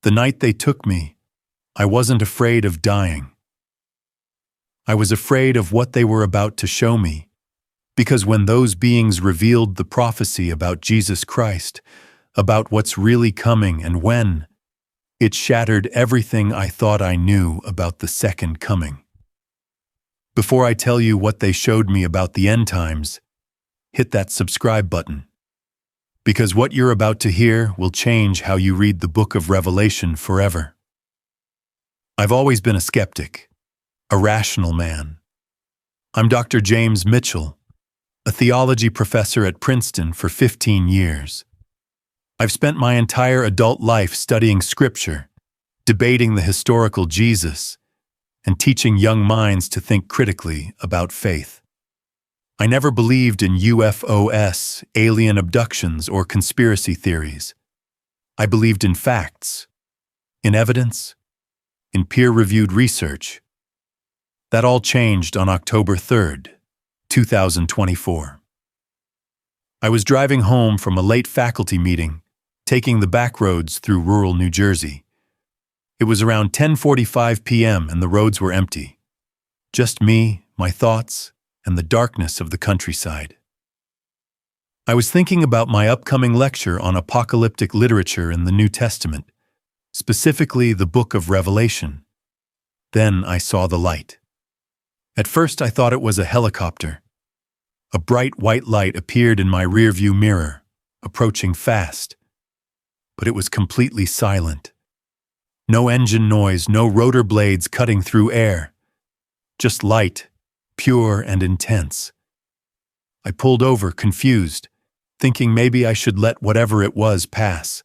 The night they took me, I wasn't afraid of dying. I was afraid of what they were about to show me, because when those beings revealed the prophecy about Jesus Christ, about what's really coming and when, it shattered everything I thought I knew about the second coming. Before I tell you what they showed me about the end times, hit that subscribe button. Because what you're about to hear will change how you read the book of Revelation forever. I've always been a skeptic, a rational man. I'm Dr. James Mitchell, a theology professor at Princeton for 15 years. I've spent my entire adult life studying Scripture, debating the historical Jesus, and teaching young minds to think critically about faith. I never believed in UFOs, alien abductions, or conspiracy theories. I believed in facts, in evidence, in peer-reviewed research. That all changed on October 3rd, 2024. I was driving home from a late faculty meeting, taking the back roads through rural New Jersey. It was around 10:45 p.m. and the roads were empty. Just me, my thoughts, and the darkness of the countryside. I was thinking about my upcoming lecture on apocalyptic literature in the New Testament, specifically the book of Revelation. Then I saw the light. At first I thought it was a helicopter. A bright white light appeared in my rearview mirror, approaching fast. But it was completely silent. No engine noise, no rotor blades cutting through air. Just light, pure and intense. I pulled over, confused, thinking maybe I should let whatever it was pass.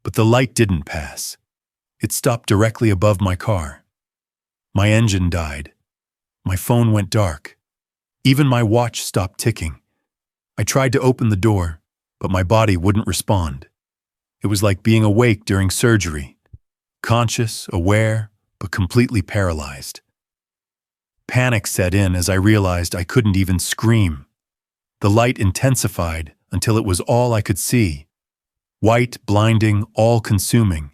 But the light didn't pass. It stopped directly above my car. My engine died. My phone went dark. Even my watch stopped ticking. I tried to open the door, but my body wouldn't respond. It was like being awake during surgery, conscious, aware, but completely paralyzed. Panic set in as I realized I couldn't even scream. The light intensified until it was all I could see. White, blinding, all-consuming.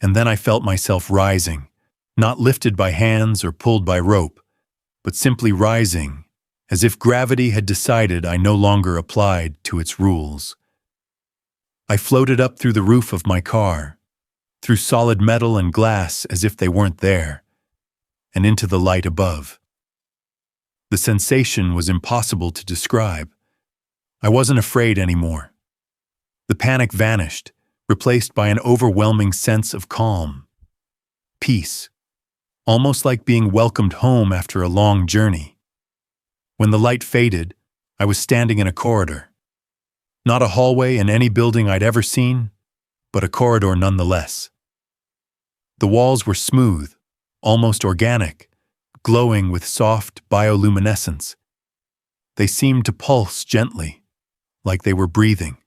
And then I felt myself rising, not lifted by hands or pulled by rope, but simply rising, as if gravity had decided I no longer applied to its rules. I floated up through the roof of my car, through solid metal and glass as if they weren't there, and into the light above. The sensation was impossible to describe. I wasn't afraid anymore. The panic vanished, replaced by an overwhelming sense of calm, peace, almost like being welcomed home after a long journey. When the light faded, I was standing in a corridor. Not a hallway in any building I'd ever seen, but a corridor nonetheless. The walls were smooth, almost organic, glowing with soft bioluminescence. They seemed to pulse gently, like they were breathing.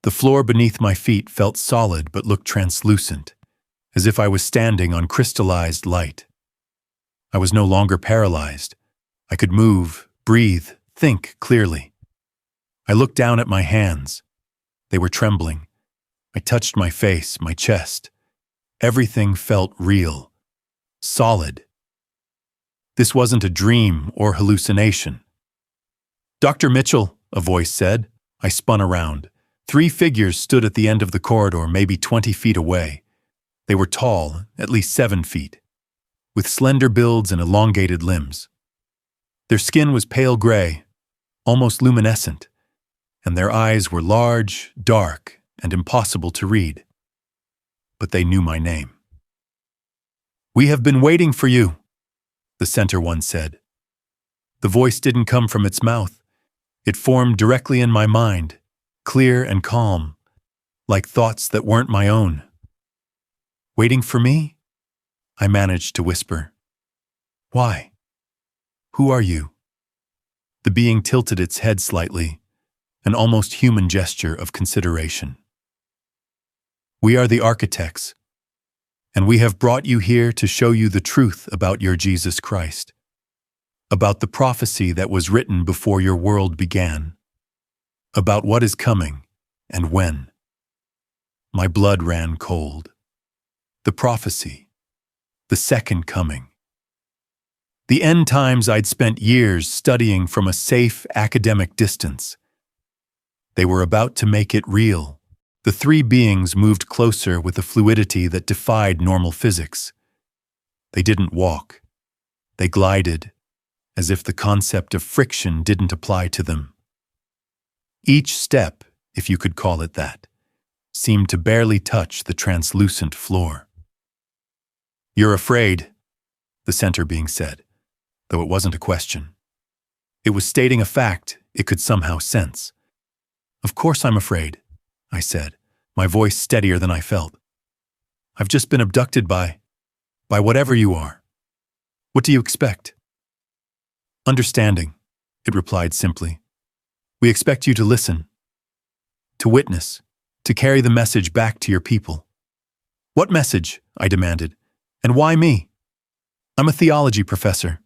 The floor beneath my feet felt solid but looked translucent, as if I was standing on crystallized light. I was no longer paralyzed. I could move, breathe, think clearly. I looked down at my hands. They were trembling. I touched my face, my chest. Everything felt real, solid. This wasn't a dream or hallucination. "Dr. Mitchell," a voice said. I spun around. 3 figures stood at the end of the corridor, maybe 20 feet away. They were tall, at least 7 feet, with slender builds and elongated limbs. Their skin was pale gray, almost luminescent, and their eyes were large, dark, and impossible to read. But they knew my name. "We have been waiting for you," the center one said. The voice didn't come from its mouth. It formed directly in my mind, clear and calm, like thoughts that weren't my own. "Waiting for me?" I managed to whisper. "Why? Who are you?" The being tilted its head slightly, an almost human gesture of consideration. "We are the architects, and we have brought you here to show you the truth about your Jesus Christ, about the prophecy that was written before your world began, about what is coming and when." My blood ran cold. The prophecy. The second coming. The end times I'd spent years studying from a safe academic distance. They were about to make it real. The three beings moved closer with a fluidity that defied normal physics. They didn't walk. They glided, as if the concept of friction didn't apply to them. Each step, if you could call it that, seemed to barely touch the translucent floor. "You're afraid," the center being said, though it wasn't a question. It was stating a fact it could somehow sense. "Of course I'm afraid," I said, my voice steadier than I felt. "I've just been abducted by whatever you are. What do you expect?" "Understanding," it replied simply. "We expect you to listen, to witness, to carry the message back to your people." "What message?" I demanded. "And why me?" "I'm a theology professor.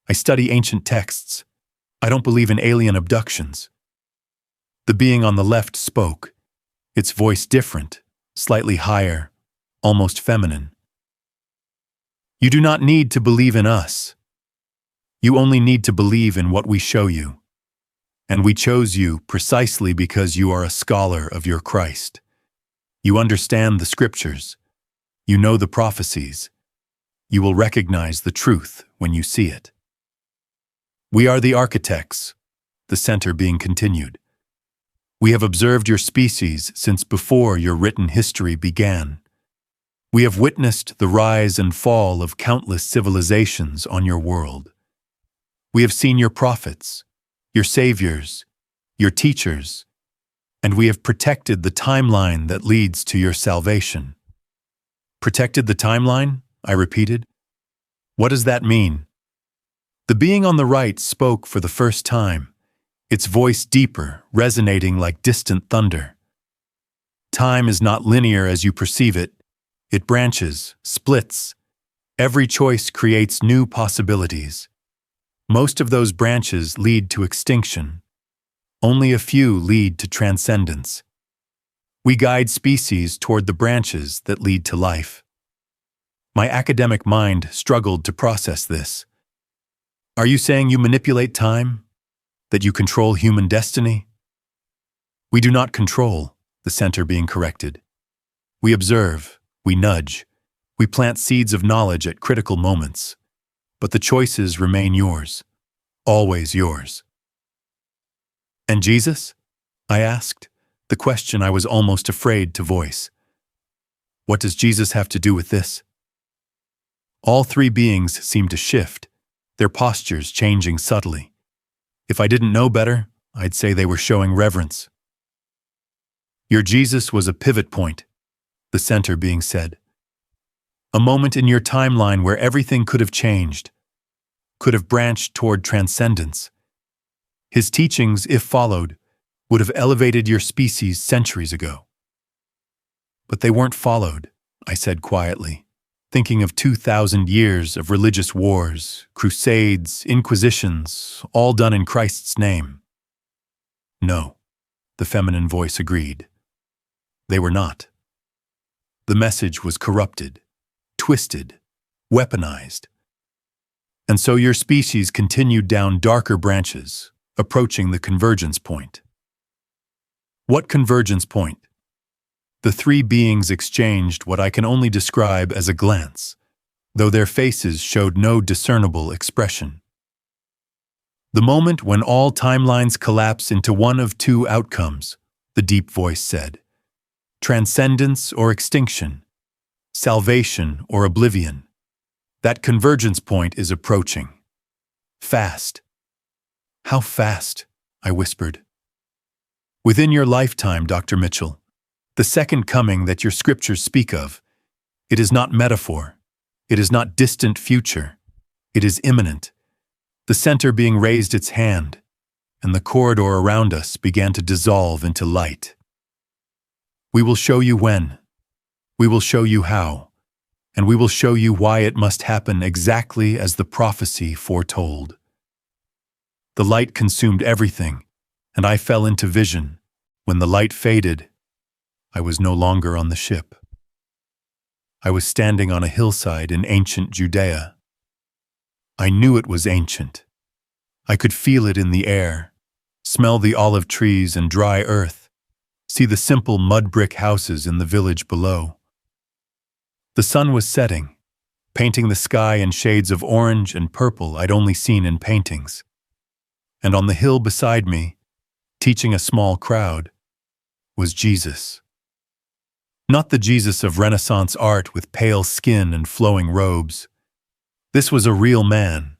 I study ancient texts. I don't believe in alien abductions." The being on the left spoke, its voice different, slightly higher, almost feminine. "You do not need to believe in us. You only need to believe in what we show you. And we chose you precisely because you are a scholar of your Christ. You understand the scriptures. You know the prophecies. You will recognize the truth when you see it. We are the architects," the center being continued. "We have observed your species since before your written history began. We have witnessed the rise and fall of countless civilizations on your world. We have seen your prophets, your saviors, your teachers, and we have protected the timeline that leads to your salvation." "Protected the timeline?" I repeated. "What does that mean?" The being on the right spoke for the first time, its voice deeper, resonating like distant thunder. "Time is not linear as you perceive it. It branches, splits. Every choice creates new possibilities. Most of those branches lead to extinction. Only a few lead to transcendence. We guide species toward the branches that lead to life." My academic mind struggled to process this. "Are you saying you manipulate time? That you control human destiny?" "We do not control," the center being corrected. "We observe, we nudge, we plant seeds of knowledge at critical moments. But the choices remain yours, always yours." "And Jesus?" I asked, the question I was almost afraid to voice. "What does Jesus have to do with this?" All three beings seemed to shift, their postures changing subtly. If I didn't know better, I'd say they were showing reverence. "Your Jesus was a pivot point," the center being said. "A moment in your timeline where everything could have changed, could have branched toward transcendence. His teachings, if followed, would have elevated your species centuries ago." "But they weren't followed," I said quietly, thinking of 2,000 years of religious wars, crusades, inquisitions, all done in Christ's name. "No," the feminine voice agreed. "They were not. The message was corrupted, twisted, weaponized. And so your species continued down darker branches, approaching the convergence point." "What convergence point?" The three beings exchanged what I can only describe as a glance, though their faces showed no discernible expression. "The moment when all timelines collapse into one of two outcomes," the deep voice said. "Transcendence or extinction, salvation or oblivion. That convergence point is approaching. Fast." "How fast?" I whispered. "Within your lifetime, Dr. Mitchell. The second coming that your scriptures speak of. It is not metaphor. It is not distant future. It is imminent." The center being raised its hand, and the corridor around us began to dissolve into light. "We will show you when. We will show you how. And we will show you why it must happen exactly as the prophecy foretold." The light consumed everything, and I fell into vision. When the light faded, I was no longer on the ship. I was standing on a hillside in ancient Judea. I knew it was ancient. I could feel it in the air, smell the olive trees and dry earth, see the simple mud brick houses in the village below. The sun was setting, painting the sky in shades of orange and purple I'd only seen in paintings. And on the hill beside me, teaching a small crowd, was Jesus. Not the Jesus of Renaissance art with pale skin and flowing robes. This was a real man,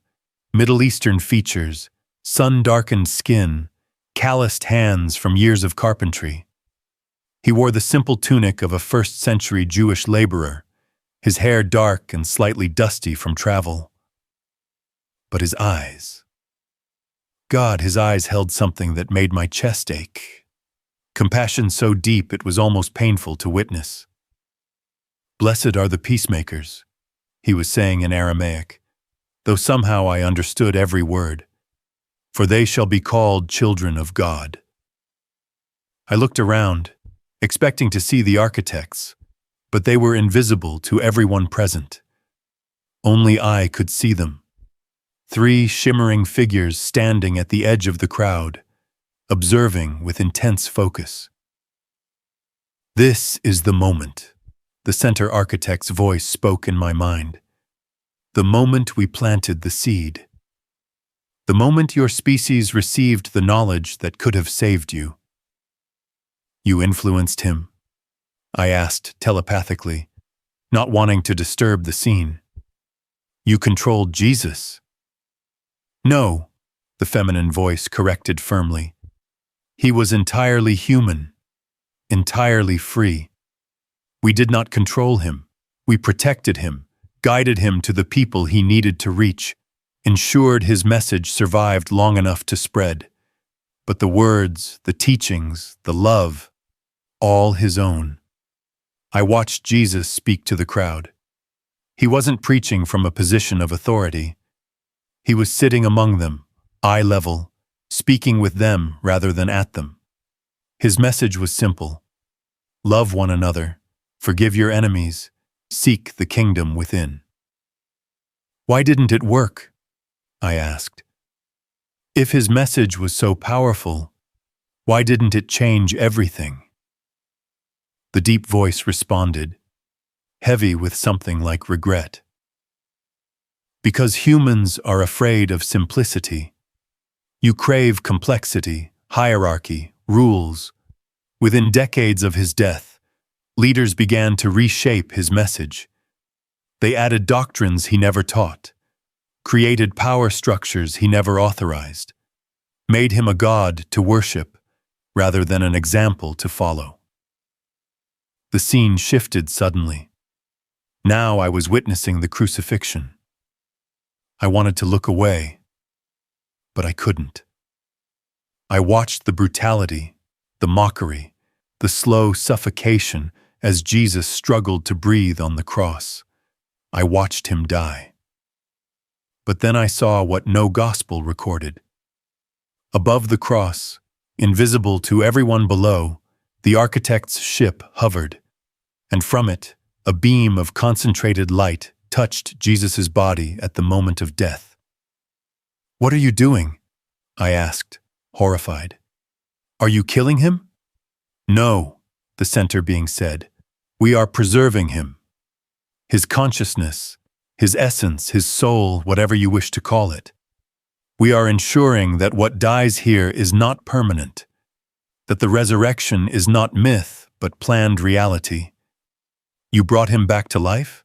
Middle Eastern features, sun-darkened skin, calloused hands from years of carpentry. He wore the simple tunic of a first-century Jewish laborer, his hair dark and slightly dusty from travel. But his eyes. God, his eyes held something that made my chest ache. Compassion so deep it was almost painful to witness. "Blessed are the peacemakers," he was saying in Aramaic, though somehow I understood every word. "For they shall be called children of God." I looked around, expecting to see the architects, but they were invisible to everyone present. Only I could see them. 3 shimmering figures standing at the edge of the crowd, observing with intense focus. "This is the moment," the center architect's voice spoke in my mind. "The moment we planted the seed. The moment your species received the knowledge that could have saved you." "You influenced him?" I asked telepathically, not wanting to disturb the scene. "You controlled Jesus?" "No," the feminine voice corrected firmly. "He was entirely human, entirely free. We did not control him. We protected him, guided him to the people he needed to reach, ensured his message survived long enough to spread. But the words, the teachings, the love, all his own." I watched Jesus speak to the crowd. He wasn't preaching from a position of authority. He was sitting among them, eye level, speaking with them rather than at them. His message was simple. Love one another, forgive your enemies, seek the kingdom within. "Why didn't it work?" I asked. If his message was so powerful, why didn't it change everything? The deep voice responded, heavy with something like regret. "Because humans are afraid of simplicity. You crave complexity, hierarchy, rules." Within decades of his death, leaders began to reshape his message. They added doctrines he never taught, created power structures he never authorized, made him a god to worship rather than an example to follow. The scene shifted suddenly. Now I was witnessing the crucifixion. I wanted to look away, but I couldn't. I watched the brutality, the mockery, the slow suffocation as Jesus struggled to breathe on the cross. I watched him die. But then I saw what no gospel recorded. Above the cross, invisible to everyone below, the architect's ship hovered, and from it, a beam of concentrated light touched Jesus' body at the moment of death. "What are you doing?" I asked, horrified. "Are you killing him?" "No," the center being said. "We are preserving him. His consciousness, his essence, his soul, whatever you wish to call it. We are ensuring that what dies here is not permanent, that the resurrection is not myth, but planned reality. You brought him back to life?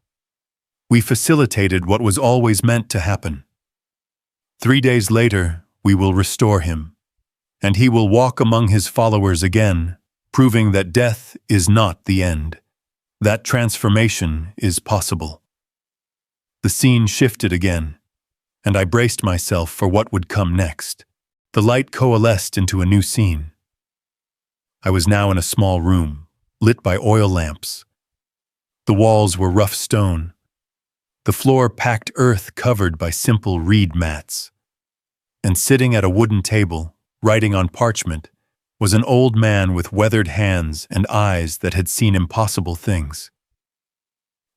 We facilitated what was always meant to happen. 3 days later, we will restore him, and he will walk among his followers again, proving that death is not the end, that transformation is possible." The scene shifted again, and I braced myself for what would come next. The light coalesced into a new scene. I was now in a small room, lit by oil lamps. The walls were rough stone, the floor packed earth covered by simple reed mats. And sitting at a wooden table, writing on parchment, was an old man with weathered hands and eyes that had seen impossible things.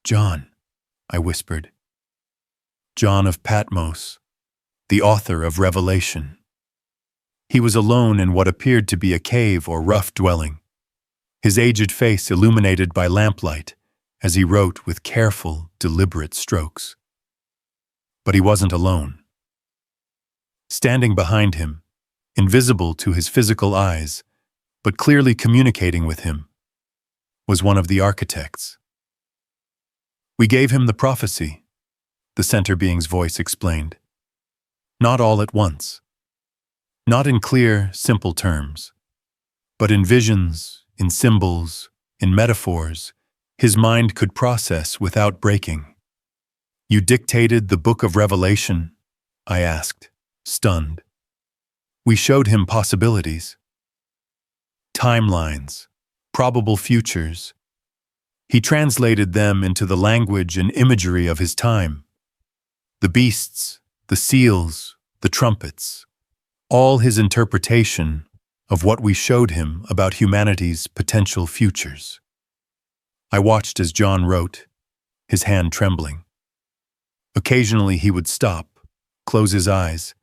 "John," I whispered. "John of Patmos, the author of Revelation." He was alone in what appeared to be a cave or rough dwelling, his aged face illuminated by lamplight as he wrote with careful, deliberate strokes. But he wasn't alone. Standing behind him, invisible to his physical eyes, but clearly communicating with him, was one of the architects. "We gave him the prophecy," the center being's voice explained. "Not all at once. Not in clear, simple terms, but in visions, in symbols, in metaphors, his mind could process without breaking." "You dictated the book of Revelation?" I asked, stunned. "We showed him possibilities. Timelines, probable futures. He translated them into the language and imagery of his time. The beasts, the seals, the trumpets. All his interpretation of what we showed him about humanity's potential futures." I watched as John wrote, his hand trembling. Occasionally he would stop, close his eyes,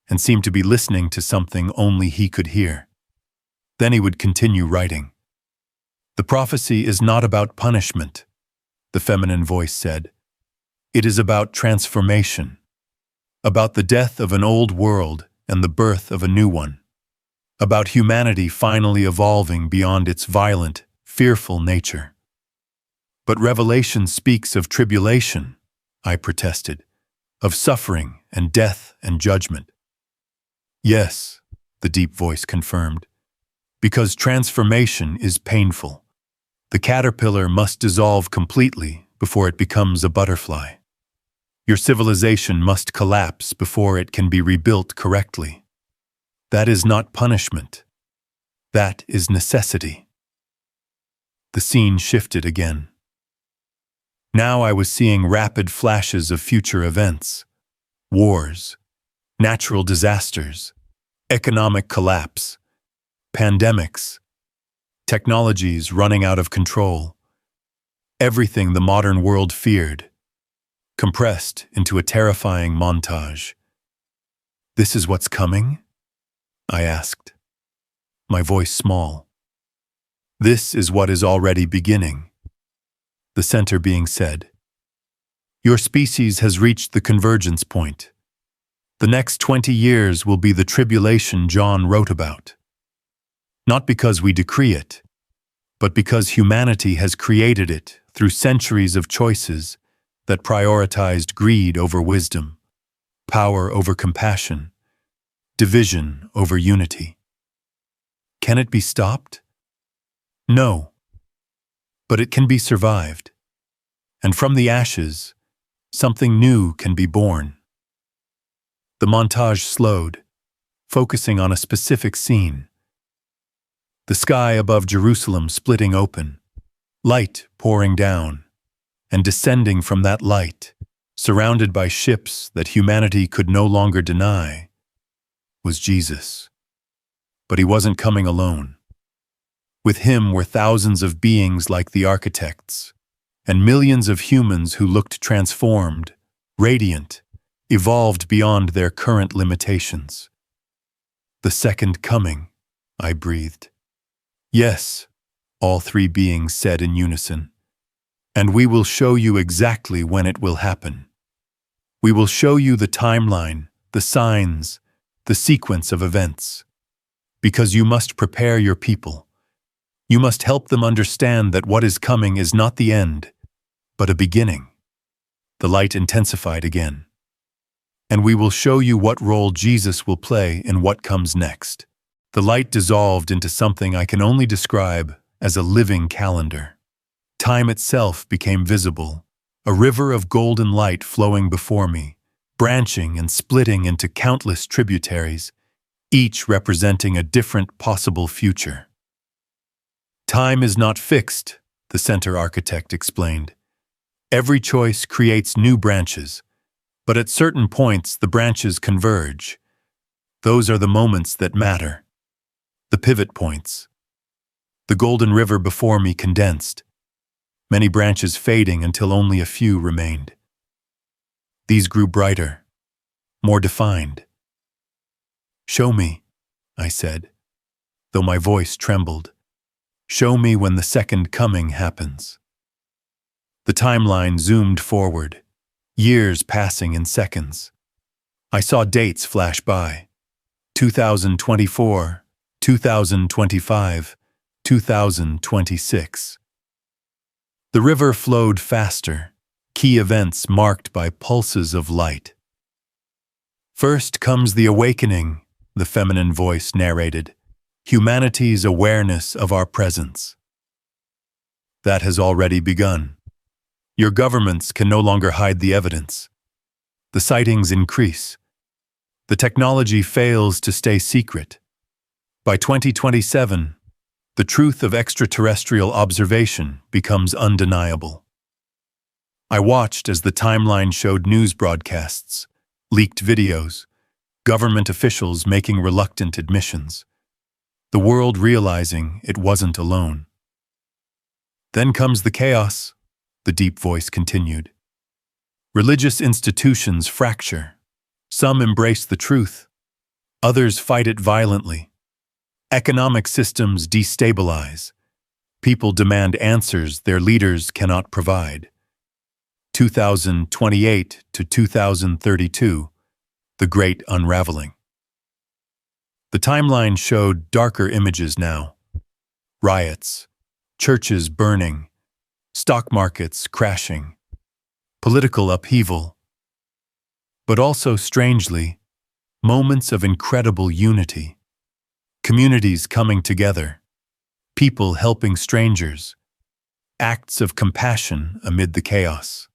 and seem to be listening to something only he could hear. Then he would continue writing. "The prophecy is not about punishment," the feminine voice said. "It is about transformation, about the death of an old world and the birth of a new one, about humanity finally evolving beyond its violent, fearful nature." "But Revelation speaks of tribulation," I protested, "of suffering and death and judgment." "Yes," the deep voice confirmed, "because transformation is painful. The caterpillar must dissolve completely before it becomes a butterfly. Your civilization must collapse before it can be rebuilt correctly. That is not punishment. That is necessity." The scene shifted again. Now I was seeing rapid flashes of future events: wars, natural disasters, economic collapse, pandemics, technologies running out of control. Everything the modern world feared, compressed into a terrifying montage. "This is what's coming?" I asked, my voice small. "This is what is already beginning," the center being said. "Your species has reached the convergence point. The next 20 years will be the tribulation John wrote about. Not because we decree it, but because humanity has created it through centuries of choices that prioritized greed over wisdom, power over compassion, division over unity. Can it be stopped? No. But it can be survived. And from the ashes, something new can be born." The montage slowed, focusing on a specific scene. The sky above Jerusalem splitting open, light pouring down, and descending from that light, surrounded by ships that humanity could no longer deny, was Jesus. But he wasn't coming alone. With him were thousands of beings like the architects, and millions of humans who looked transformed, radiant, evolved beyond their current limitations. "The second coming," I breathed. "Yes," all three beings said in unison. "And we will show you exactly when it will happen. We will show you the timeline, the signs, the sequence of events. Because you must prepare your people. You must help them understand that what is coming is not the end, but a beginning." The light intensified again. "And we will show you what role Jesus will play in what comes next." The light dissolved into something I can only describe as a living calendar. Time itself became visible, a river of golden light flowing before me, branching and splitting into countless tributaries, each representing a different possible future. "Time is not fixed," the center architect explained. "Every choice creates new branches, but at certain points the branches converge. Those are the moments that matter. The pivot points. The golden river before me condensed, many branches fading until only a few remained. These grew brighter, more defined. "Show me," I said, though my voice trembled. "Show me when the second coming happens." The timeline zoomed forward, years passing in seconds. I saw dates flash by: 2024, 2025, 2026. The river flowed faster, key events marked by pulses of light. "First comes the awakening," the feminine voice narrated, "humanity's awareness of our presence. That has already begun. Your governments can no longer hide the evidence. The sightings increase. The technology fails to stay secret. By 2027, the truth of extraterrestrial observation becomes undeniable." I watched as the timeline showed news broadcasts, leaked videos, government officials making reluctant admissions, the world realizing it wasn't alone. "Then comes the chaos," the deep voice continued. "Religious institutions fracture. Some embrace the truth. Others fight it violently. Economic systems destabilize. People demand answers their leaders cannot provide. 2028 to 2032, the Great Unraveling." The timeline showed darker images now. Riots, churches burning, stock markets crashing, political upheaval. But also, strangely, moments of incredible unity. Communities coming together, people helping strangers, acts of compassion amid the chaos.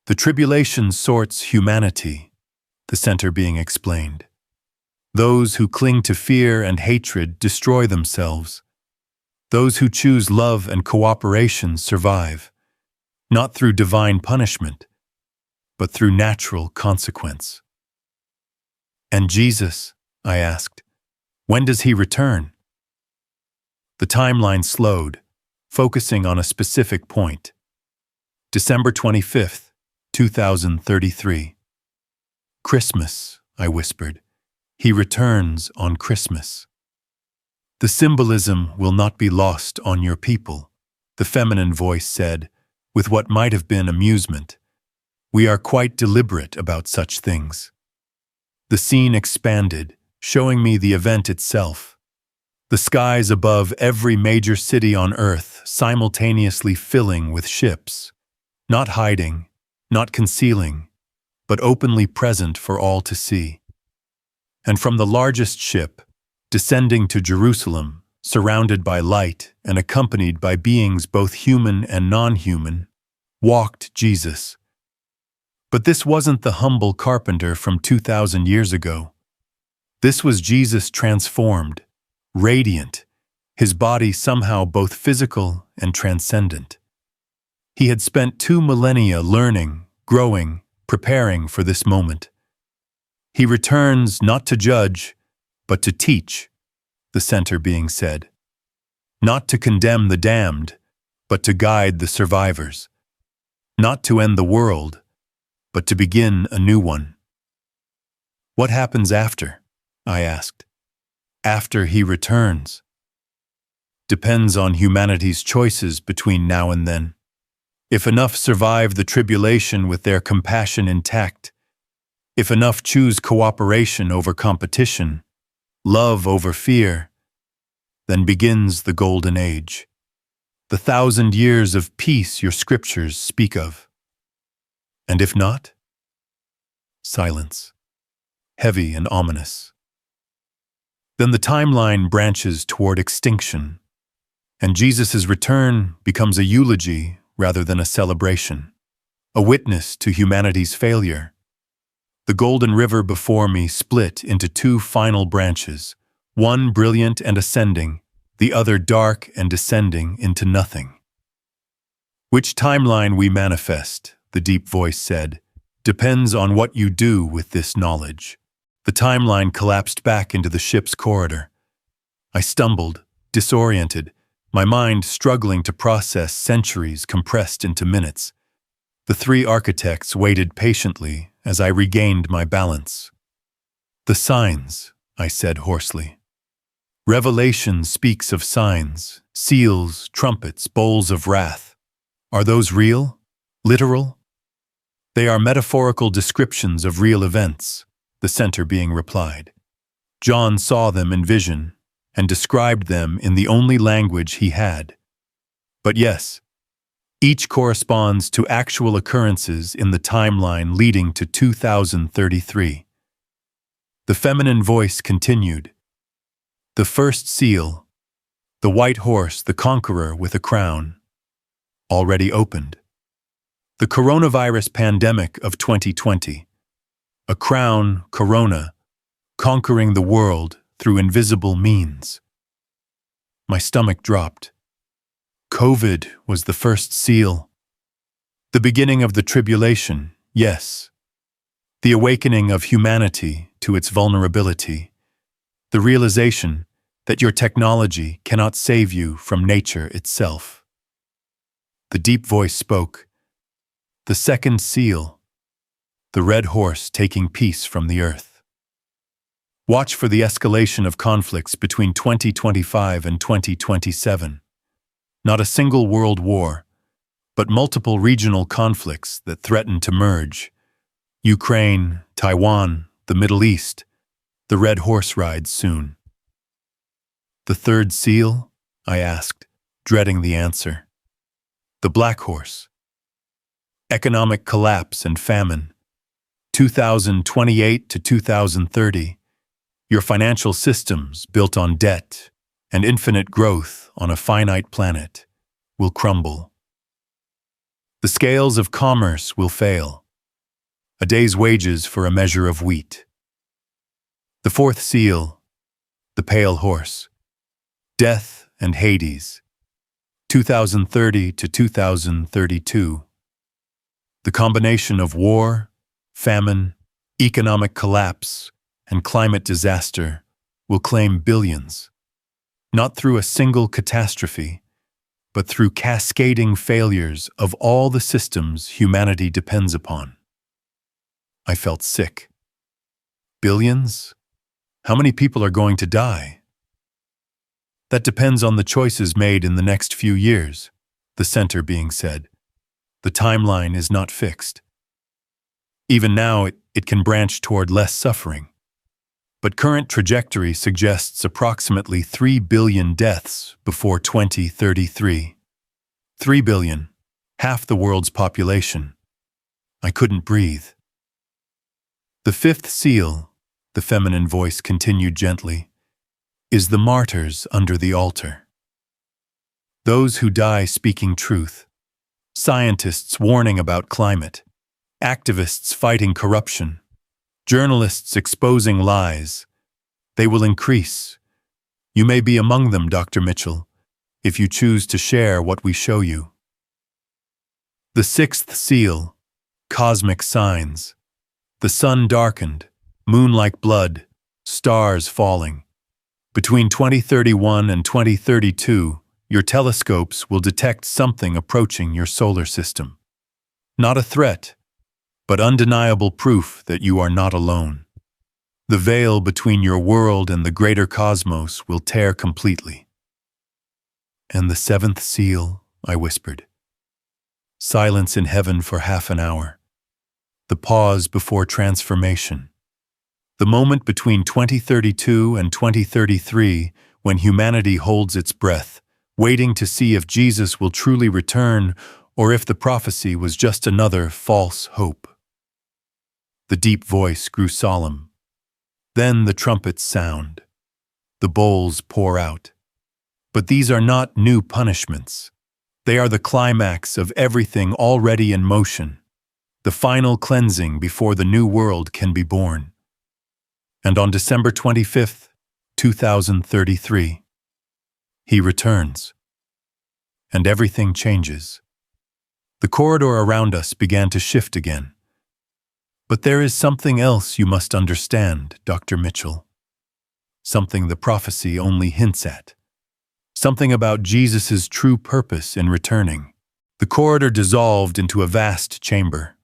"The tribulation sorts humanity," the center being explained. "Those who cling to fear and hatred destroy themselves. Those who choose love and cooperation survive, not through divine punishment, but through natural consequence." "And Jesus," I asked, "when does he return?" The timeline slowed, focusing on a specific point. December 25th, 2033. "Christmas," I whispered. "He returns on Christmas." "The symbolism will not be lost on your people," the feminine voice said, with what might have been amusement. "We are quite deliberate about such things." The scene expanded, showing me the event itself. The skies above every major city on Earth simultaneously filling with ships, not hiding, not concealing, but openly present for all to see. And from the largest ship, descending to Jerusalem, surrounded by light and accompanied by beings both human and non-human, walked Jesus. But this wasn't the humble carpenter from 2,000 years ago. This was Jesus transformed, radiant, his body somehow both physical and transcendent. He had spent 2 millennia learning, growing, preparing for this moment. He returns not to judge, but to teach, the center being said. Not to condemn the damned, but to guide the survivors. Not to end the world, but to begin a new one. "What happens after?" I asked. "After he returns?" "Depends on humanity's choices between now and then. If enough survive the tribulation with their compassion intact, if enough choose cooperation over competition, love over fear, then begins the golden age, the 1,000 years of peace your scriptures speak of. And if not?" Silence, heavy and ominous. Then the timeline branches toward extinction, and Jesus' return becomes a eulogy rather than a celebration, a witness to humanity's failure. The golden river before me split into 2 final branches, one brilliant and ascending, the other dark and descending into nothing. "Which timeline we manifest," the deep voice said, "depends on what you do with this knowledge." The timeline collapsed back into the ship's corridor. I stumbled, disoriented, my mind struggling to process centuries compressed into minutes. The three architects waited patiently as I regained my balance. "The signs," I said hoarsely. "Revelation speaks of signs, seals, trumpets, bowls of wrath. Are those real? Literal?" "They are metaphorical descriptions of real events," the center being replied. "John saw them in vision and described them in the only language he had. But yes, each corresponds to actual occurrences in the timeline leading to 2033. The feminine voice continued. "The first seal, the white horse, the conqueror with a crown, already opened. The coronavirus pandemic of 2020. A crown, corona, conquering the world through invisible means." My stomach dropped. COVID was the first seal. The beginning of the tribulation, yes. The awakening of humanity to its vulnerability. The realization that your technology cannot save you from nature itself. The deep voice spoke. "The second seal, the red horse taking peace from the earth. Watch for the escalation of conflicts between 2025 and 2027. Not a single world war, but multiple regional conflicts that threaten to merge. Ukraine, Taiwan, the Middle East. The red horse rides soon." "The third seal?" I asked, dreading the answer. "The black horse. Economic collapse and famine. 2028 to 2030. Your financial systems, built on debt and infinite growth on a finite planet, will crumble. The scales of commerce will fail. A day's wages for a measure of wheat. The fourth seal, the pale horse. Death and Hades. 2030 to 2032. The combination of war, famine, economic collapse, and climate disaster will claim billions, not through a single catastrophe, but through cascading failures of all the systems humanity depends upon. I felt sick. Billions? How many people are going to die? That depends on the choices made in the next few years, the center being said. The timeline is not fixed. Even now, it can branch toward less suffering. But current trajectory suggests approximately 3 billion deaths before 2033. 3 billion, half the world's population. I couldn't breathe. "The fifth seal," the feminine voice continued gently, "is the martyrs under the altar. Those who die speaking truth. Scientists warning about climate. Activists fighting corruption. Journalists exposing lies. They will increase. You may be among them, Dr. Mitchell, if you choose to share what we show you." The sixth seal, cosmic signs. The sun darkened, moon like blood, stars falling. Between 2031 and 2032, your telescopes will detect something approaching your solar system. Not a threat, but undeniable proof that you are not alone. The veil between your world and the greater cosmos will tear completely. "And the seventh seal," I whispered. Silence in heaven for half an hour. The pause before transformation. The moment between 2032 and 2033 when humanity holds its breath, waiting to see if Jesus will truly return or if the prophecy was just another false hope. The deep voice grew solemn. Then the trumpets sound. The bowls pour out. But these are not new punishments. They are the climax of everything already in motion, the final cleansing before the new world can be born. And on December 25th, 2033, he returns. And everything changes. The corridor around us began to shift again. "But there is something else you must understand, Dr. Mitchell. something the prophecy only hints at. Something about Jesus' true purpose in returning. The corridor dissolved into a vast chamber.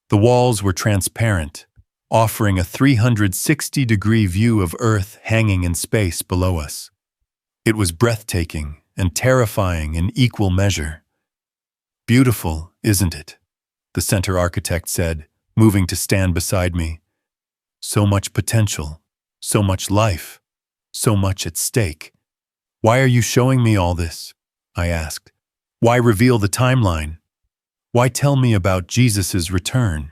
The walls were transparent, offering a 360-degree view of Earth hanging in space below us. It was breathtaking and terrifying in equal measure. "Beautiful, isn't it?" the center architect said, moving to stand beside me. "So much potential, so much life, so much at stake." "Why are you showing me all this?" I asked. "Why reveal the timeline? Why tell me about Jesus' return?"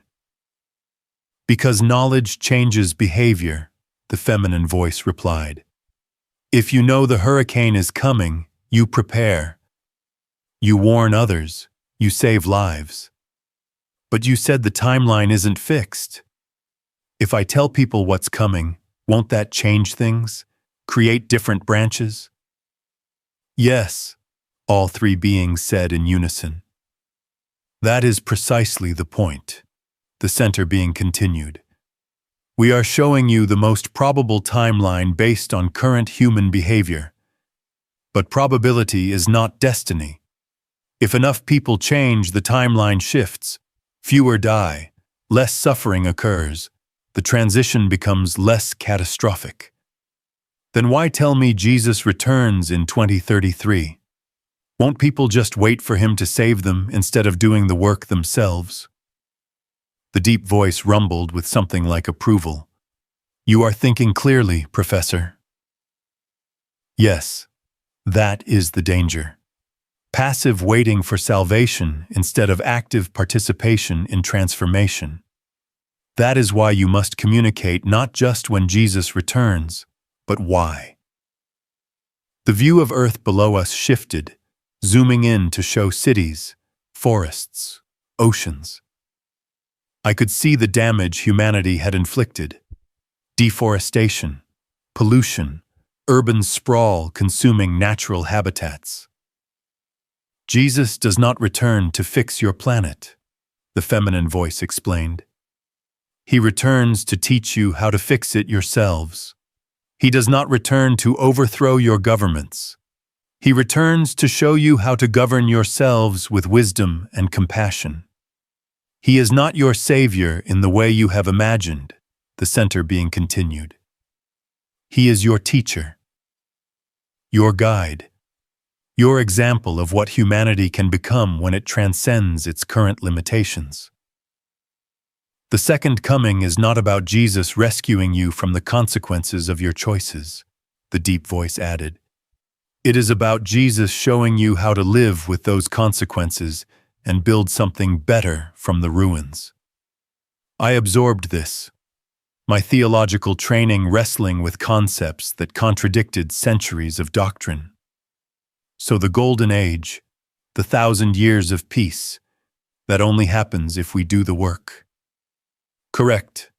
"Because knowledge changes behavior," the feminine voice replied. "If you know the hurricane is coming, you prepare. You warn others, you save lives. But you said the timeline isn't fixed. If I tell people what's coming, won't that change things? Create different branches?" "Yes," all three beings said in unison. "That is precisely the point," the center being continued. "We are showing you the most probable timeline based on current human behavior. But probability is not destiny. If enough people change, the timeline shifts. Fewer die, less suffering occurs. The transition becomes less catastrophic. Then why tell me Jesus returns in 2033? Won't people just wait for him to save them instead of doing the work themselves?" The deep voice rumbled with something like approval. "You are thinking clearly, Professor." "Yes, that is the danger. Passive waiting for salvation instead of active participation in transformation. That is why you must communicate not just when Jesus returns, but why." The view of Earth below us shifted, zooming in to show cities, forests, oceans. I could see the damage humanity had inflicted. Deforestation, pollution, urban sprawl consuming natural habitats. "Jesus does not return to fix your planet," the feminine voice explained. "He returns to teach you how to fix it yourselves. He does not return to overthrow your governments. He returns to show you how to govern yourselves with wisdom and compassion. He is not your savior in the way you have imagined," the center being continued. "He is your teacher, your guide, your example of what humanity can become when it transcends its current limitations. The second coming is not about Jesus rescuing you from the consequences of your choices," the deep voice added. "It is about Jesus showing you how to live with those consequences and build something better from the ruins." I absorbed this, my theological training wrestling with concepts that contradicted centuries of doctrine. So the golden age, the 1,000 years of peace, that only happens if we do the work. Correct.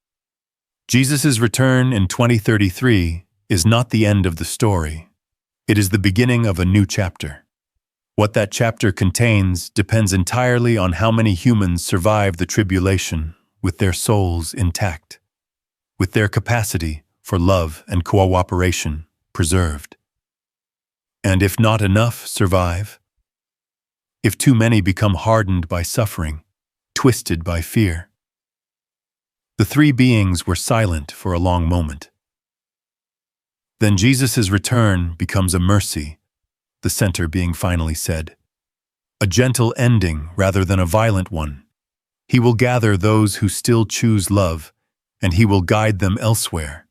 Jesus' return in 2033 is not the end of the story. It is the beginning of a new chapter. What that chapter contains depends entirely on how many humans survive the tribulation with their souls intact, with their capacity for love and cooperation preserved. And if not enough survive, if too many become hardened by suffering, twisted by fear. The three beings were silent for a long moment. "Then Jesus' return becomes a mercy," the center being finally said. "A gentle ending rather than a violent one. He will gather those who still choose love, and he will guide them elsewhere,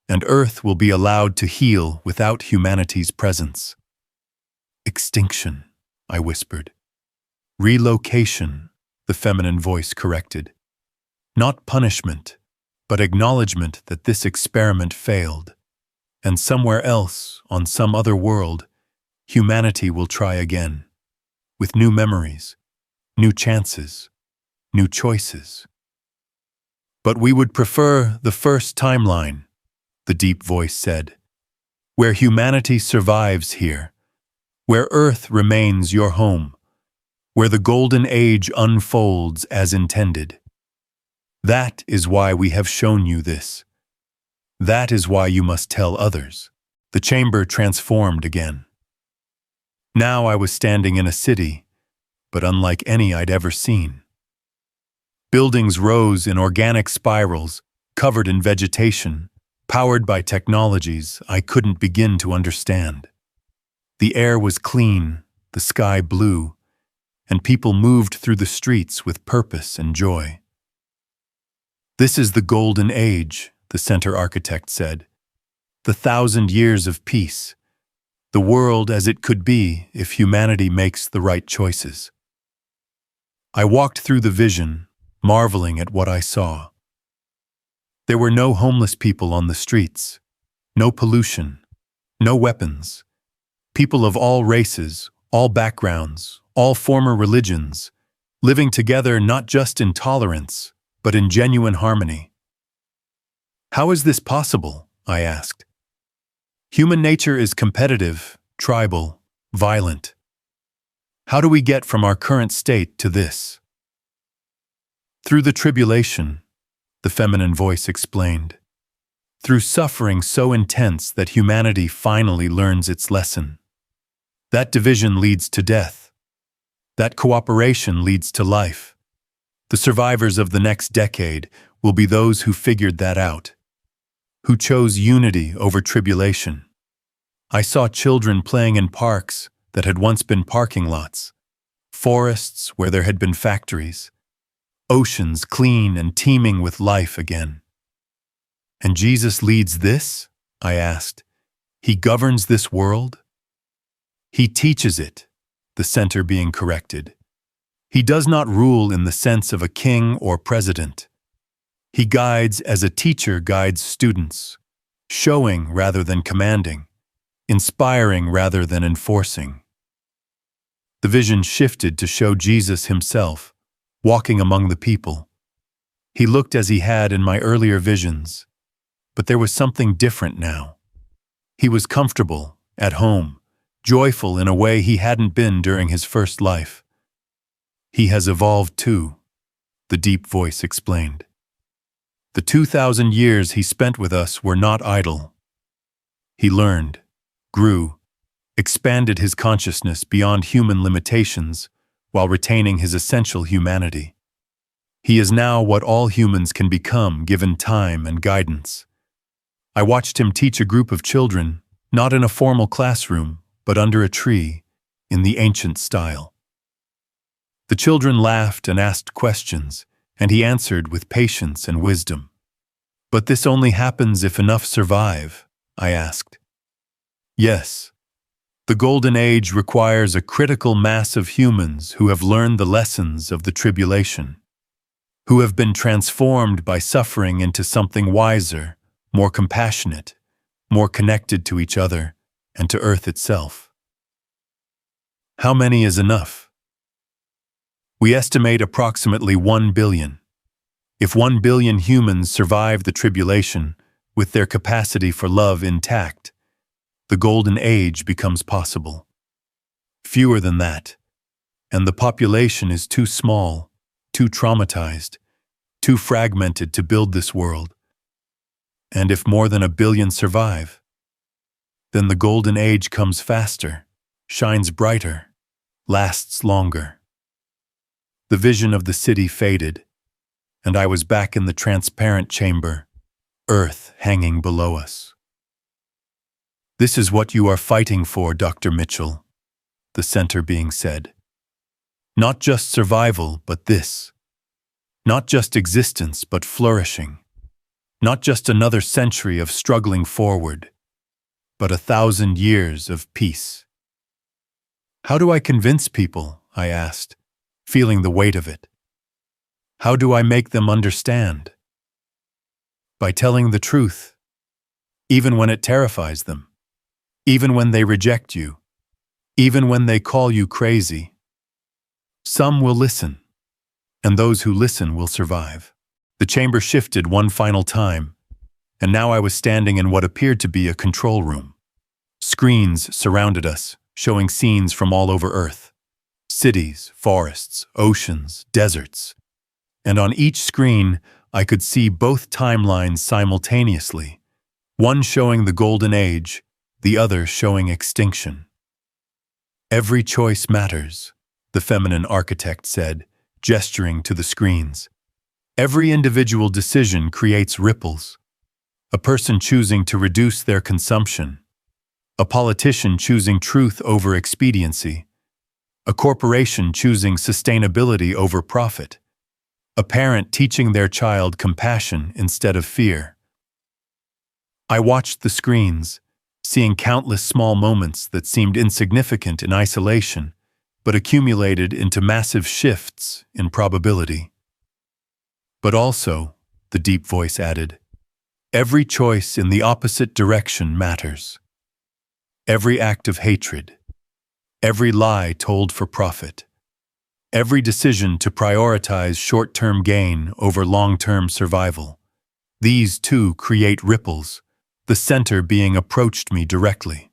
and Earth will be allowed to heal without humanity's presence." "Extinction," I whispered. "Relocation," the feminine voice corrected. "Not punishment, but acknowledgement that this experiment failed, and somewhere else, on some other world, humanity will try again, with new memories, new chances, new choices. But we would prefer the first timeline," the deep voice said, "where humanity survives here, where Earth remains your home, where the golden age unfolds as intended. That is why we have shown you this. That is why you must tell others. The chamber transformed again. Now I was standing in a city, but unlike any I'd ever seen. Buildings rose in organic spirals, covered in vegetation, powered by technologies I couldn't begin to understand. The air was clean, the sky blue, and people moved through the streets with purpose and joy. This is the golden age, the center architect said. The 1,000 years of peace. The world as it could be if humanity makes the right choices. I walked through the vision, marveling at what I saw. There were no homeless people on the streets, no pollution, no weapons. People of all races, all backgrounds, all former religions, living together not just in tolerance, but in genuine harmony. How is this possible? I asked. Human nature is competitive, tribal, violent. How do we get from our current state to this? Through the tribulation, the feminine voice explained. Through suffering so intense that humanity finally learns its lesson. That division leads to death. That cooperation leads to life. The survivors of the next decade will be those who figured that out, who chose unity over tribulation. I saw children playing in parks that had once been parking lots, forests where there had been factories, oceans clean and teeming with life again. And Jesus leads this? I asked. He governs this world? He teaches it, the center being corrected. He does not rule in the sense of a king or president. He guides as a teacher guides students, showing rather than commanding, inspiring rather than enforcing. The vision shifted to show Jesus himself, walking among the people. He looked as he had in my earlier visions, but there was something different now. He was comfortable, at home, joyful in a way he hadn't been during his first life. He has evolved too, the deep voice explained. The 2,000 years he spent with us were not idle. He learned, grew, expanded his consciousness beyond human limitations while retaining his essential humanity. He is now what all humans can become given time and guidance. I watched him teach a group of children, not in a formal classroom, but under a tree, in the ancient style. The children laughed and asked questions, and he answered with patience and wisdom. But this only happens if enough survive, I asked. Yes. The golden age requires a critical mass of humans who have learned the lessons of the tribulation, who have been transformed by suffering into something wiser, more compassionate, more connected to each other and to Earth itself. How many is enough? We estimate approximately 1 billion. If 1 billion humans survive the tribulation with their capacity for love intact, the golden age becomes possible. Fewer than that, and the population is too small, too traumatized, too fragmented to build this world. And if more than 1 billion survive, then the golden age comes faster, shines brighter, lasts longer. The vision of the city faded, and I was back in the transparent chamber, Earth hanging below us. This is what you are fighting for, Dr. Mitchell, the center being said. Not just survival, but this. Not just existence, but flourishing. Not just another century of struggling forward, but 1,000 years of peace. How do I convince people? I asked, feeling the weight of it. How do I make them understand? By telling the truth, even when it terrifies them, even when they reject you, even when they call you crazy. Some will listen, and those who listen will survive. The chamber shifted one final time, and now I was standing in what appeared to be a control room. Screens surrounded us, showing scenes from all over Earth. Cities, forests, oceans, deserts. And on each screen, I could see both timelines simultaneously, one showing the golden age, the other showing extinction. Every choice matters, the feminine architect said, gesturing to the screens. Every individual decision creates ripples. A person choosing to reduce their consumption. A politician choosing truth over expediency. A corporation choosing sustainability over profit. A parent teaching their child compassion instead of fear. I watched the screens, seeing countless small moments that seemed insignificant in isolation, but accumulated into massive shifts in probability. But also, the deep voice added, every choice in the opposite direction matters. Every act of hatred, every lie told for profit, every decision to prioritize short-term gain over long-term survival. These too create ripples, the center being approached me directly.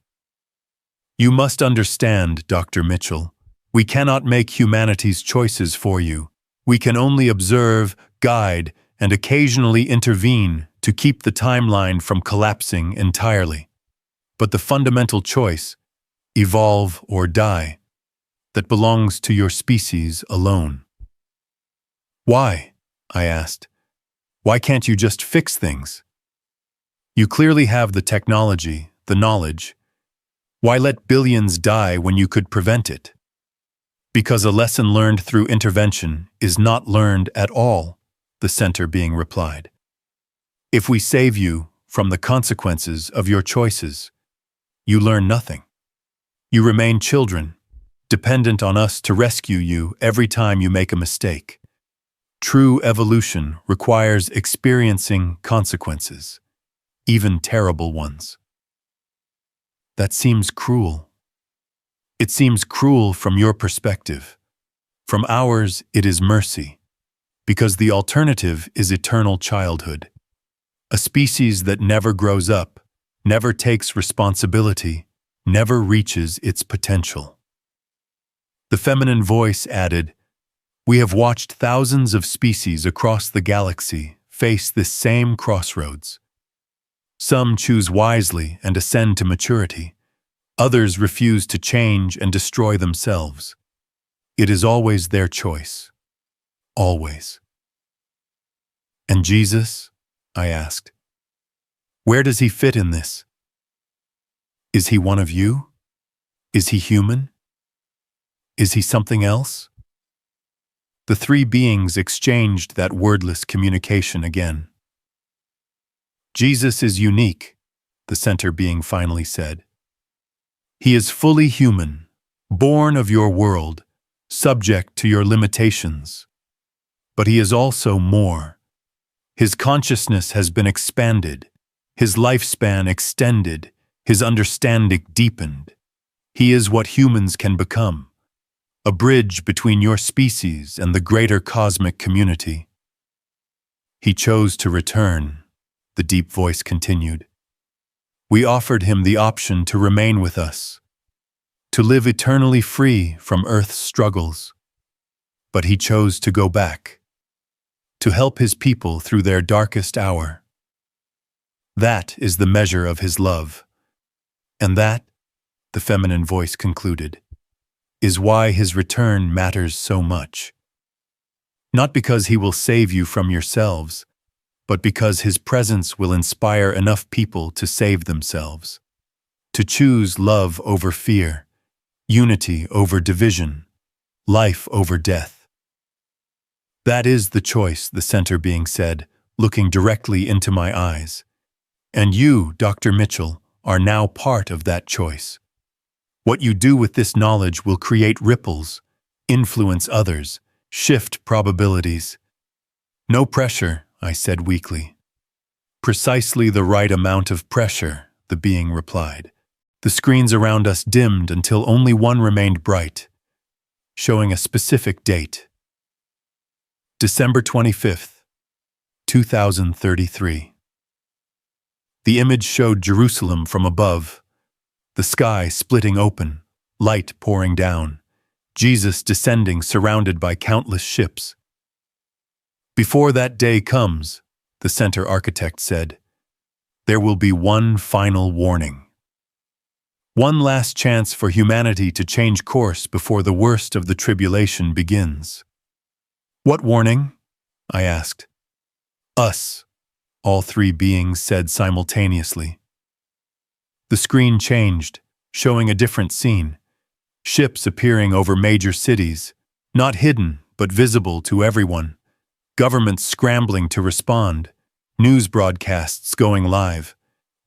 You must understand, Dr. Mitchell, we cannot make humanity's choices for you. We can only observe, guide, and occasionally intervene to keep the timeline from collapsing entirely. But the fundamental choice, evolve or die, that belongs to your species alone. Why? I asked. Why can't you just fix things? You clearly have the technology, the knowledge. Why let billions die when you could prevent it? Because a lesson learned through intervention is not learned at all, the center being replied. If we save you from the consequences of your choices, you learn nothing. You remain children, dependent on us to rescue you every time you make a mistake. True evolution requires experiencing consequences, even terrible ones. That seems cruel. It seems cruel from your perspective. From ours, it is mercy, because the alternative is eternal childhood. A species that never grows up, never takes responsibility, never reaches its potential. The feminine voice added, we have watched thousands of species across the galaxy face this same crossroads. Some choose wisely and ascend to maturity. Others refuse to change and destroy themselves. It is always their choice. Always. And Jesus? I asked. Where does he fit in this? Is he one of you? Is he human? Is he something else? The three beings exchanged that wordless communication again. Jesus is unique, the center being finally said. He is fully human, born of your world, subject to your limitations. But he is also more. His consciousness has been expanded, his lifespan extended, his understanding deepened. He is what humans can become, a bridge between your species and the greater cosmic community. He chose to return, the deep voice continued. We offered him the option to remain with us, to live eternally free from Earth's struggles. But he chose to go back, to help his people through their darkest hour. That is the measure of his love. And that, the feminine voice concluded, is why his return matters so much. Not because he will save you from yourselves, but because his presence will inspire enough people to save themselves, to choose love over fear, unity over division, life over death. That is the choice, the center being said, looking directly into my eyes. And you, Dr. Mitchell, are now part of that choice. What you do with this knowledge will create ripples, influence others, shift probabilities. No pressure, I said weakly. Precisely the right amount of pressure, the being replied. The screens around us dimmed until only one remained bright, showing a specific date. December 25th, 2033. The image showed Jerusalem from above, the sky splitting open, light pouring down, Jesus descending surrounded by countless ships. Before that day comes, the center architect said, There will be one final warning. One last chance for humanity to change course before the worst of the tribulation begins. What warning? I asked. Us, all three beings said simultaneously. The screen changed, showing a different scene. Ships appearing over major cities, not hidden but visible to everyone. Governments scrambling to respond. News broadcasts going live.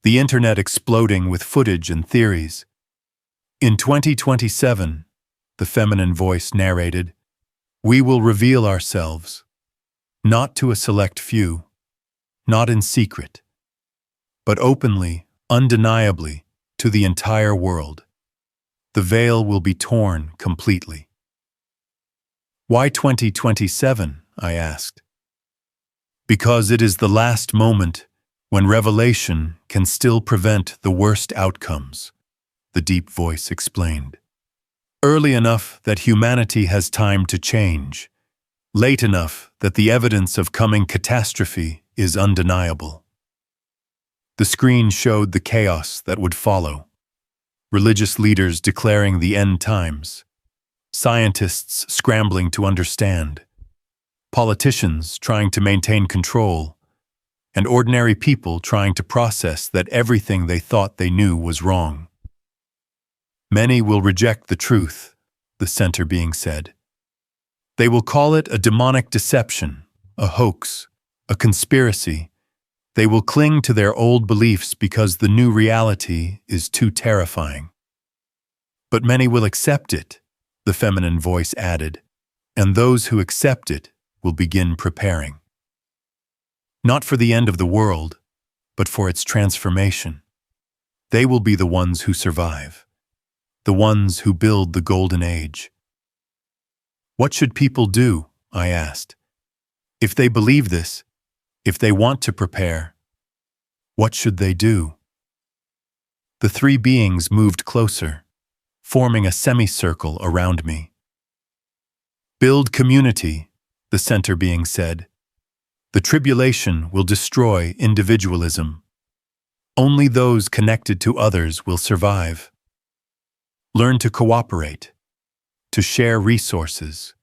The internet exploding with footage and theories. In 2027, the feminine voice narrated, we will reveal ourselves, not to a select few, not in secret, but openly, undeniably, to the entire world. The veil will be torn completely. Why 2027? I asked. Because it is the last moment when revelation can still prevent the worst outcomes, the deep voice explained. Early enough that humanity has time to change, late enough that the evidence of coming catastrophe is undeniable. The screen showed the chaos that would follow. Religious leaders declaring the end times, scientists scrambling to understand, politicians trying to maintain control, and ordinary people trying to process that everything they thought they knew was wrong. Many will reject the truth, the center being said. They will call it a demonic deception, a hoax, a conspiracy. They will cling to their old beliefs because the new reality is too terrifying. But many will accept it, the feminine voice added, and those who accept it will begin preparing. Not for the end of the world, but for its transformation. They will be the ones who survive, the ones who build the golden age. What should people do? I asked. If they believe this, if they want to prepare, what should they do? The three beings moved closer, forming a semicircle around me. Build community, the center being said. The tribulation will destroy individualism. Only those connected to others will survive. Learn to cooperate, to share resources,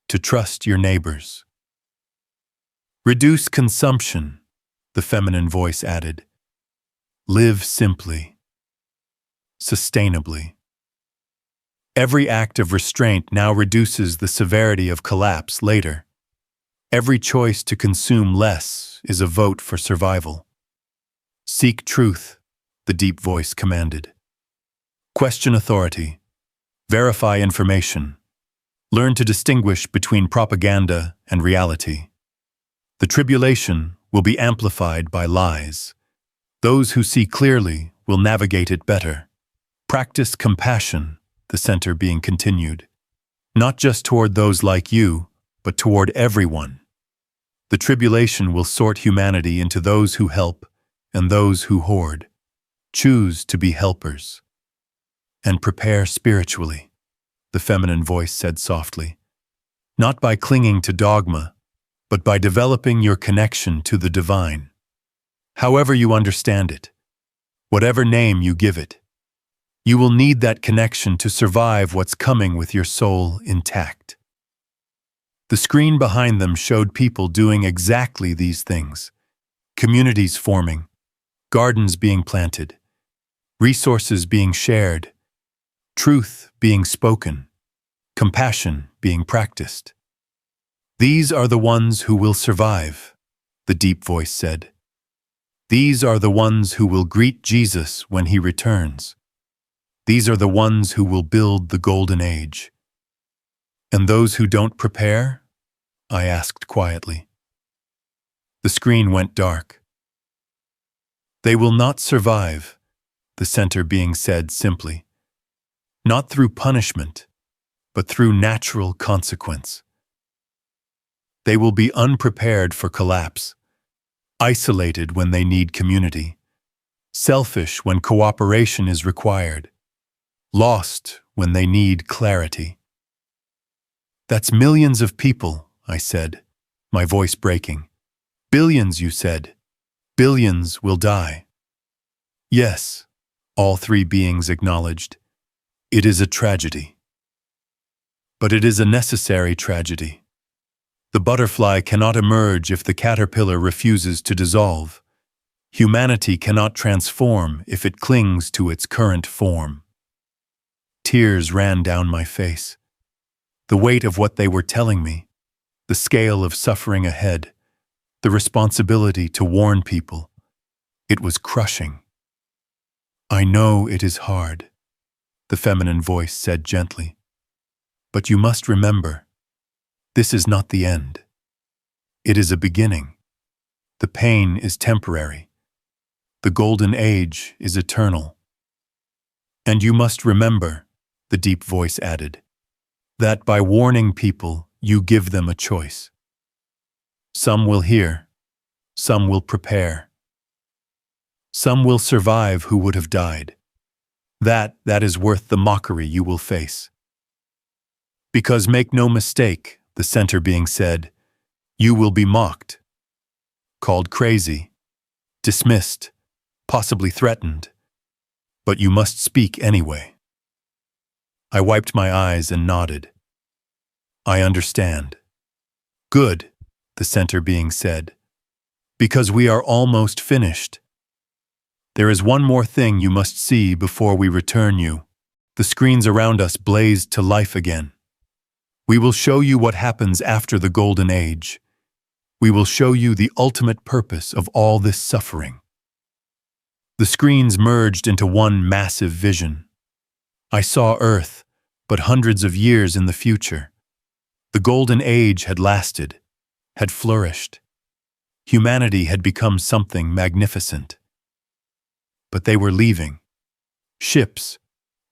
to trust your neighbors. Reduce consumption, the feminine voice added. Live simply, sustainably. Every act of restraint now reduces the severity of collapse later. Every choice to consume less is a vote for survival. Seek truth, the deep voice commanded. Question authority. Verify information. Learn to distinguish between propaganda and reality. The tribulation will be amplified by lies. Those who see clearly will navigate it better. Practice compassion, the center being continued. Not just toward those like you, but toward everyone. The tribulation will sort humanity into those who help and those who hoard. Choose to be helpers. And prepare spiritually, the feminine voice said softly. Not by clinging to dogma, but by developing your connection to the divine. However you understand it, whatever name you give it, you will need that connection to survive what's coming with your soul intact. The screen behind them showed people doing exactly these things. Communities forming, gardens being planted, resources being shared, truth being spoken, compassion being practiced. These are the ones who will survive, the deep voice said. These are the ones who will greet Jesus when he returns. These are the ones who will build the golden age. And those who don't prepare? I asked quietly. The screen went dark. They will not survive, the center being said simply. Not through punishment, but through natural consequence. They will be unprepared for collapse, isolated when they need community, selfish when cooperation is required, lost when they need clarity. That's millions of people, I said, my voice breaking. Billions, you said. Billions will die. Yes, all three beings acknowledged. It is a tragedy. But it is a necessary tragedy. The butterfly cannot emerge if the caterpillar refuses to dissolve. Humanity cannot transform if it clings to its current form. Tears ran down my face. The weight of what they were telling me, the scale of suffering ahead, the responsibility to warn people, it was crushing. I know it is hard, the feminine voice said gently. But you must remember, this is not the end. It is a beginning. The pain is temporary. The golden age is eternal. And you must remember, the deep voice added, that by warning people, you give them a choice. Some will hear, some will prepare. Some will survive who would have died. That is worth the mockery you will face. Because make no mistake, the center being said, you will be mocked, called crazy, dismissed, possibly threatened, but you must speak anyway. I wiped my eyes and nodded. I understand. Good, the center being said, because we are almost finished. There is one more thing you must see before we return you. The screens around us blazed to life again. We will show you what happens after the golden age. We will show you the ultimate purpose of all this suffering. The screens merged into one massive vision. I saw Earth, but hundreds of years in the future. The golden age had lasted, had flourished. Humanity had become something magnificent. But they were leaving. Ships,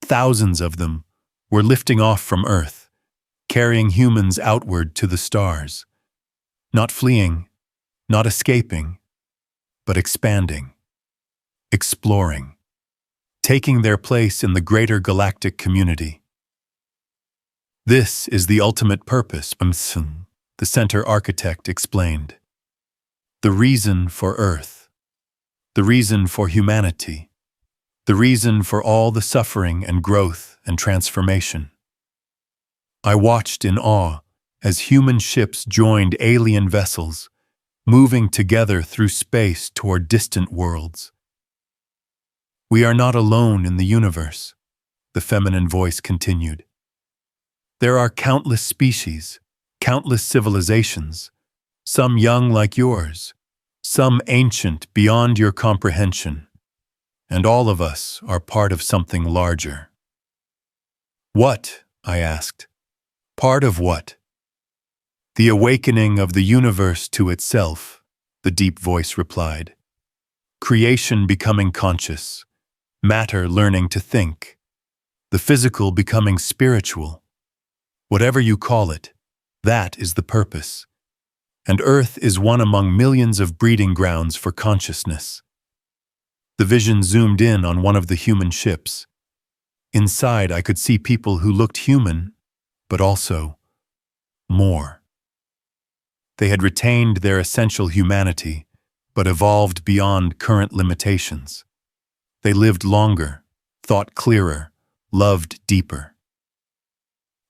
thousands of them, were lifting off from Earth, carrying humans outward to the stars. Not fleeing, not escaping, but expanding, exploring, taking their place in the greater galactic community. This is the ultimate purpose, the center architect explained. The reason for Earth, the reason for humanity, the reason for all the suffering and growth and transformation. I watched in awe as human ships joined alien vessels, moving together through space toward distant worlds. We are not alone in the universe, the feminine voice continued. There are countless species, countless civilizations, some young like yours, some ancient beyond your comprehension, and all of us are part of something larger. What? I asked. Part of what? The awakening of the universe to itself, the deep voice replied. Creation becoming conscious, matter learning to think, the physical becoming spiritual. Whatever you call it, that is the purpose. And Earth is one among millions of breeding grounds for consciousness. The vision zoomed in on one of the human ships. Inside, I could see people who looked human, but also more. They had retained their essential humanity, but evolved beyond current limitations. They lived longer, thought clearer, loved deeper.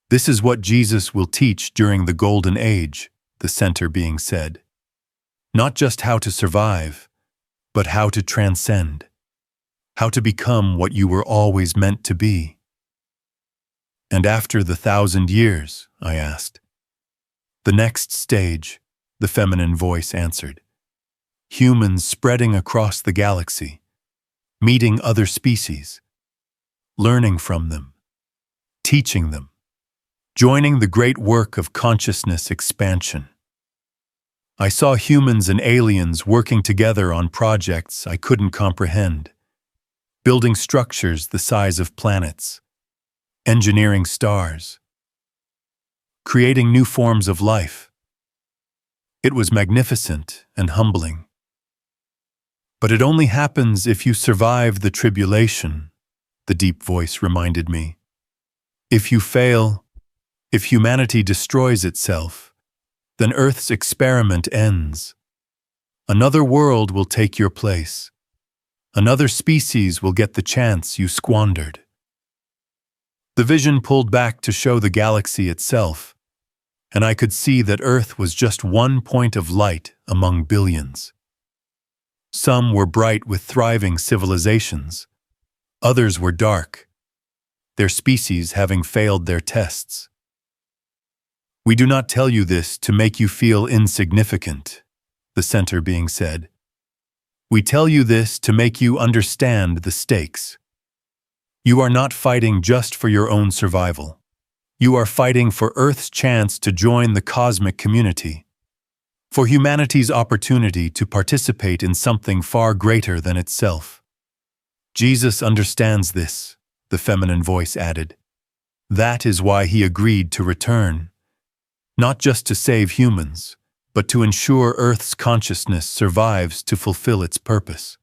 This is what Jesus will teach during the Golden Age, the center being said. Not just how to survive, but how to transcend. How to become what you were always meant to be. And after the 1,000 years, I asked. The next stage, the feminine voice answered. Humans spreading across the galaxy, meeting other species, learning from them, teaching them, joining the great work of consciousness expansion. I saw humans and aliens working together on projects I couldn't comprehend, building structures the size of planets, engineering stars, creating new forms of life. It was magnificent and humbling. But it only happens if you survive the tribulation, the deep voice reminded me. If you fail, if humanity destroys itself, then Earth's experiment ends. Another world will take your place. Another species will get the chance you squandered. The vision pulled back to show the galaxy itself, and I could see that Earth was just one point of light among billions. Some were bright with thriving civilizations. Others were dark, their species having failed their tests. We do not tell you this to make you feel insignificant, the center being said. We tell you this to make you understand the stakes. You are not fighting just for your own survival. You are fighting for Earth's chance to join the cosmic community, for humanity's opportunity to participate in something far greater than itself. Jesus understands this, the feminine voice added. That is why he agreed to return, not just to save humans, but to ensure Earth's consciousness survives to fulfill its purpose.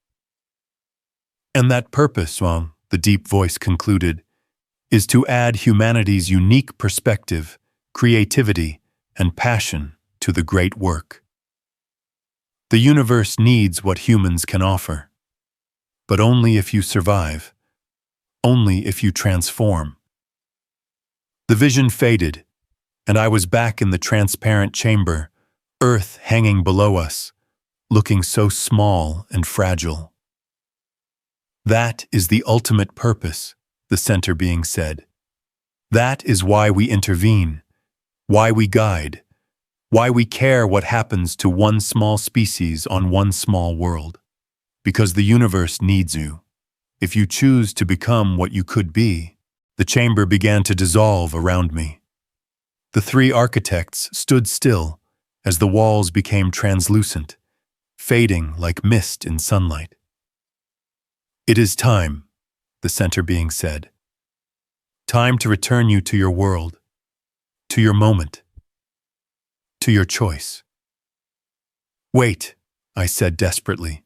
And that purpose, the deep voice concluded, is to add humanity's unique perspective, creativity, and passion to the great work. The universe needs what humans can offer, but only if you survive, only if you transform. The vision faded, and I was back in the transparent chamber, Earth hanging below us, looking so small and fragile. That is the ultimate purpose, the center being said. That is why we intervene, why we guide, why we care what happens to one small species on one small world. Because the universe needs you. If you choose to become what you could be, the chamber began to dissolve around me. The three architects stood still as the walls became translucent, fading like mist in sunlight. It is time, the center being said. Time to return you to your world, to your moment, to your choice. Wait, I said desperately.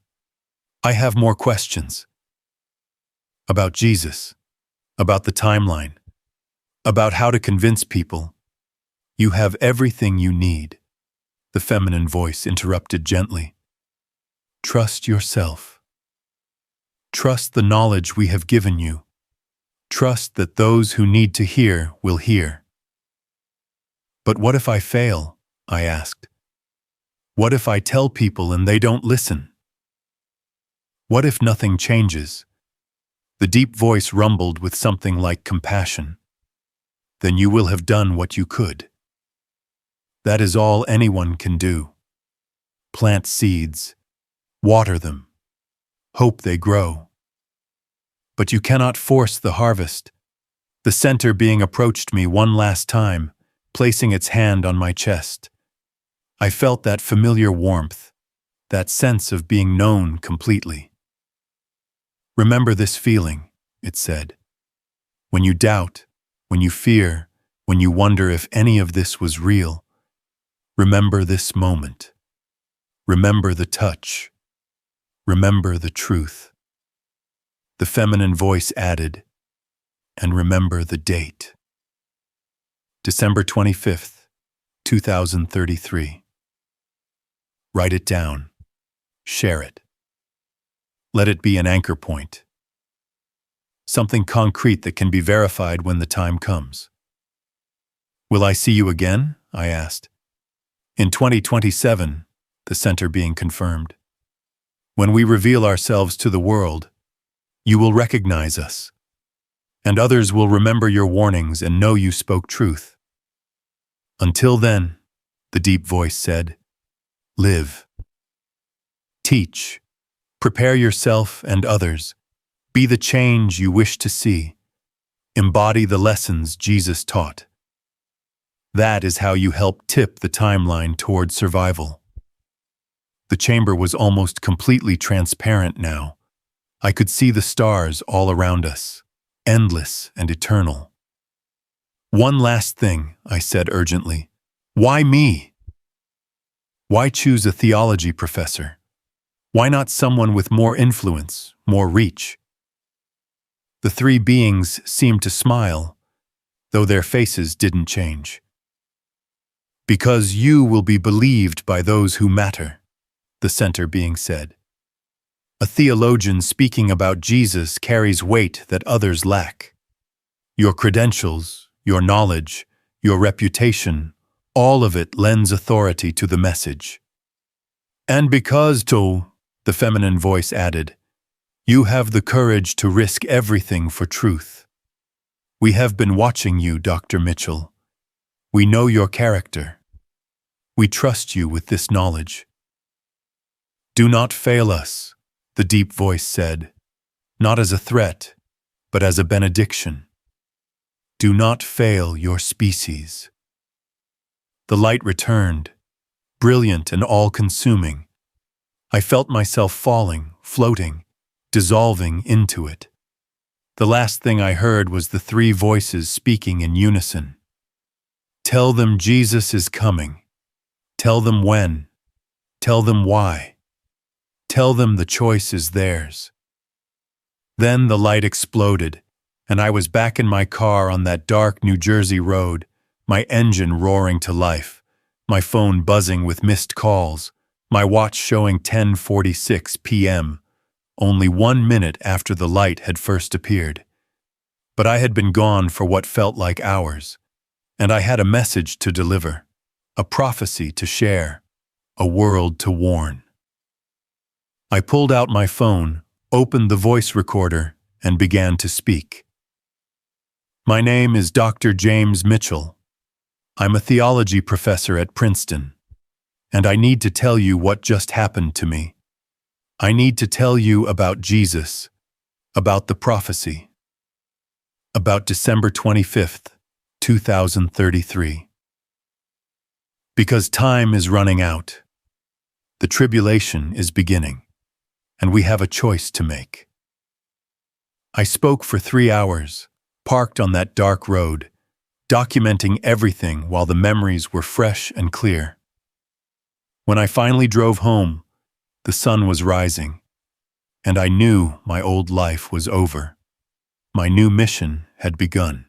I have more questions. About Jesus, about the timeline, about how to convince people. You have everything you need, the feminine voice interrupted gently. Trust yourself. Trust the knowledge we have given you. Trust that those who need to hear will hear. But what if I fail? I asked. What if I tell people and they don't listen? What if nothing changes? The deep voice rumbled with something like compassion. Then you will have done what you could. That is all anyone can do. Plant seeds, water them, hope they grow. But you cannot force the harvest. The center being approached me one last time, placing its hand on my chest. I felt that familiar warmth, that sense of being known completely. Remember this feeling, it said. When you doubt, when you fear, when you wonder if any of this was real, remember this moment. Remember the touch. Remember the truth. The feminine voice added, and remember the date. December 25th, 2033. Write it down. Share it. Let it be an anchor point. Something concrete that can be verified when the time comes. Will I see you again? I asked. In 2027, the center being confirmed. When we reveal ourselves to the world, you will recognize us, and others will remember your warnings and know you spoke truth. Until then, the deep voice said, live. Teach. Prepare yourself and others. Be the change you wish to see. Embody the lessons Jesus taught. That is how you help tip the timeline toward survival. The chamber was almost completely transparent now. I could see the stars all around us, endless and eternal. One last thing, I said urgently. Why me? Why choose a theology professor? Why not someone with more influence, more reach? The three beings seemed to smile, though their faces didn't change. Because you will be believed by those who matter. the center being said. A theologian speaking about Jesus carries weight that others lack. Your credentials, your knowledge, your reputation, all of it lends authority to the message. And because, to, the feminine voice added, you have the courage to risk everything for truth. We have been watching you, Dr. Mitchell. We know your character. We trust you with this knowledge. Do not fail us, the deep voice said, not as a threat, but as a benediction. Do not fail your species. The light returned, brilliant and all-consuming. I felt myself falling, floating, dissolving into it. The last thing I heard was the three voices speaking in unison. Tell them Jesus is coming. Tell them when. Tell them why. Tell them the choice is theirs. Then the light exploded, and I was back in my car on that dark New Jersey road, my engine roaring to life, my phone buzzing with missed calls, my watch showing 10:46 p.m., only 1 minute after the light had first appeared. But I had been gone for what felt like hours, and I had a message to deliver, a prophecy to share, a world to warn. I pulled out my phone, opened the voice recorder, and began to speak. My name is Dr. James Mitchell. I'm a theology professor at Princeton, and I need to tell you what just happened to me. I need to tell you about Jesus, about the prophecy, about December 25th, 2033. Because time is running out. The tribulation is beginning, and we have a choice to make. I spoke for 3 hours, parked on that dark road, documenting everything while the memories were fresh and clear. When I finally drove home, the sun was rising, and I knew my old life was over. My new mission had begun.